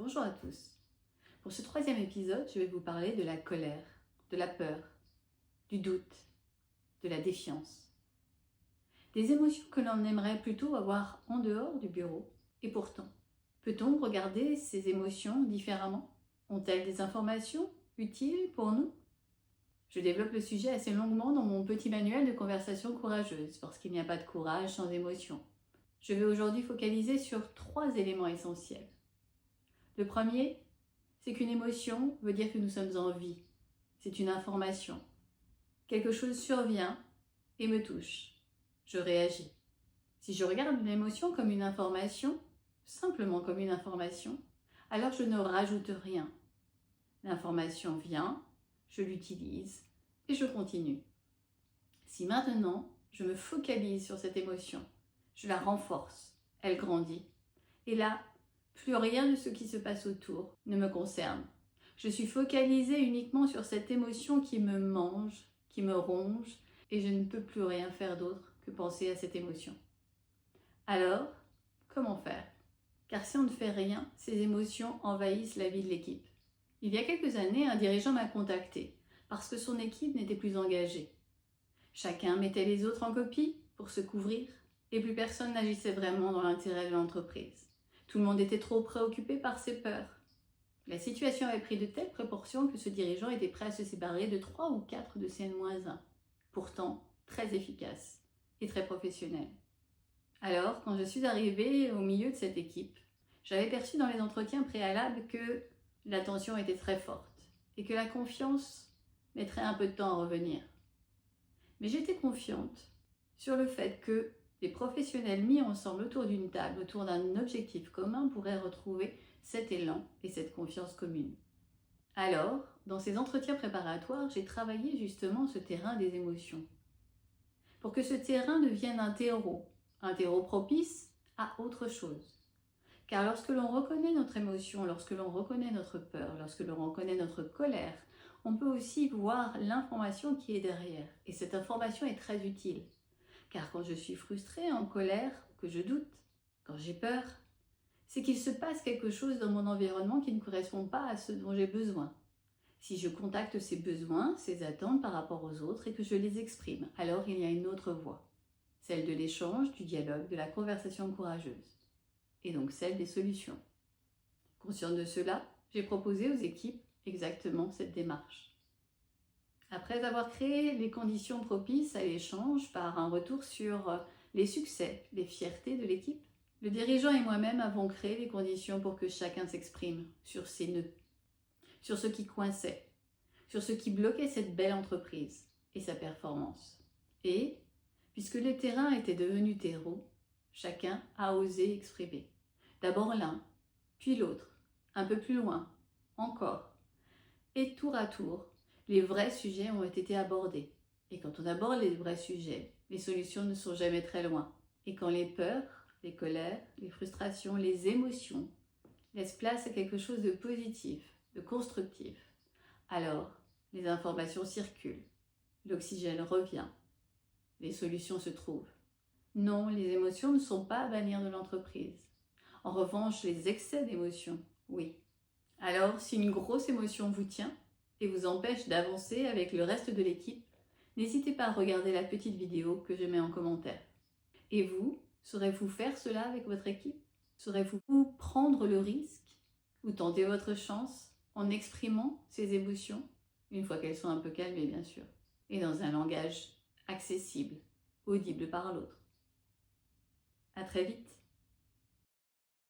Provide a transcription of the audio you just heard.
Bonjour à tous. Pour ce troisième épisode, je vais vous parler de la colère, de la peur, du doute, de la défiance. Des émotions que l'on aimerait plutôt avoir en dehors du bureau. Et pourtant, peut-on regarder ces émotions différemment? Ont-elles des informations utiles pour nous? Je développe le sujet assez longuement dans mon petit manuel de conversation courageuse, parce qu'il n'y a pas de courage sans émotion. Je vais aujourd'hui focaliser sur 3 éléments essentiels. Le premier, c'est qu'une émotion veut dire que nous sommes en vie. C'est une information. Quelque chose survient et me touche. Je réagis. Si je regarde une émotion comme une information, simplement comme une information, alors je ne rajoute rien. L'information vient, je l'utilise et je continue. Si maintenant, je me focalise sur cette émotion, je la renforce, elle grandit. Et là, plus rien de ce qui se passe autour ne me concerne. Je suis focalisée uniquement sur cette émotion qui me mange, qui me ronge, et je ne peux plus rien faire d'autre que penser à cette émotion. Alors, comment faire? Car si on ne fait rien, ces émotions envahissent la vie de l'équipe. Il y a quelques années, un dirigeant m'a contacté parce que son équipe n'était plus engagée. Chacun mettait les autres en copie pour se couvrir et plus personne n'agissait vraiment dans l'intérêt de l'entreprise. Tout le monde était trop préoccupé par ses peurs. La situation avait pris de telles proportions que ce dirigeant était prêt à se séparer de 3 ou 4 de ses N-1, pourtant très efficace et très professionnel. Alors, quand je suis arrivée au milieu de cette équipe, j'avais perçu dans les entretiens préalables que la tension était très forte et que la confiance mettrait un peu de temps à revenir. Mais j'étais confiante sur le fait que des professionnels mis ensemble autour d'une table, autour d'un objectif commun, pourraient retrouver cet élan et cette confiance commune. Alors, dans ces entretiens préparatoires, j'ai travaillé justement ce terrain des émotions. Pour que ce terrain devienne un terreau propice à autre chose. Car lorsque l'on reconnaît notre émotion, lorsque l'on reconnaît notre peur, lorsque l'on reconnaît notre colère, on peut aussi voir l'information qui est derrière. Et cette information est très utile. Car quand je suis frustrée, en colère, que je doute, quand j'ai peur, c'est qu'il se passe quelque chose dans mon environnement qui ne correspond pas à ce dont j'ai besoin. Si je contacte ces besoins, ces attentes par rapport aux autres et que je les exprime, alors il y a une autre voie. Celle de l'échange, du dialogue, de la conversation courageuse. Et donc celle des solutions. Consciente de cela, j'ai proposé aux équipes exactement cette démarche. Après avoir créé les conditions propices à l'échange par un retour sur les succès, les fiertés de l'équipe, le dirigeant et moi-même avons créé les conditions pour que chacun s'exprime sur ses nœuds, sur ce qui coinçait, sur ce qui bloquait cette belle entreprise et sa performance. Et, puisque le terrain était devenu terreau, chacun a osé exprimer. D'abord l'un, puis l'autre, un peu plus loin, encore. Et tour à tour, les vrais sujets ont été abordés. Et quand on aborde les vrais sujets, les solutions ne sont jamais très loin. Et quand les peurs, les colères, les frustrations, les émotions laissent place à quelque chose de positif, de constructif, alors les informations circulent, l'oxygène revient, les solutions se trouvent. Non, les émotions ne sont pas à bannir de l'entreprise. En revanche, les excès d'émotions, oui. Alors, si une grosse émotion vous tient et vous empêche d'avancer avec le reste de l'équipe, n'hésitez pas à regarder la petite vidéo que je mets en commentaire. Et vous, saurez-vous faire cela avec votre équipe? Saurez-vous prendre le risque ou tenter votre chance en exprimant ces émotions, une fois qu'elles sont un peu calmées bien sûr, et dans un langage accessible, audible par l'autre? À très vite!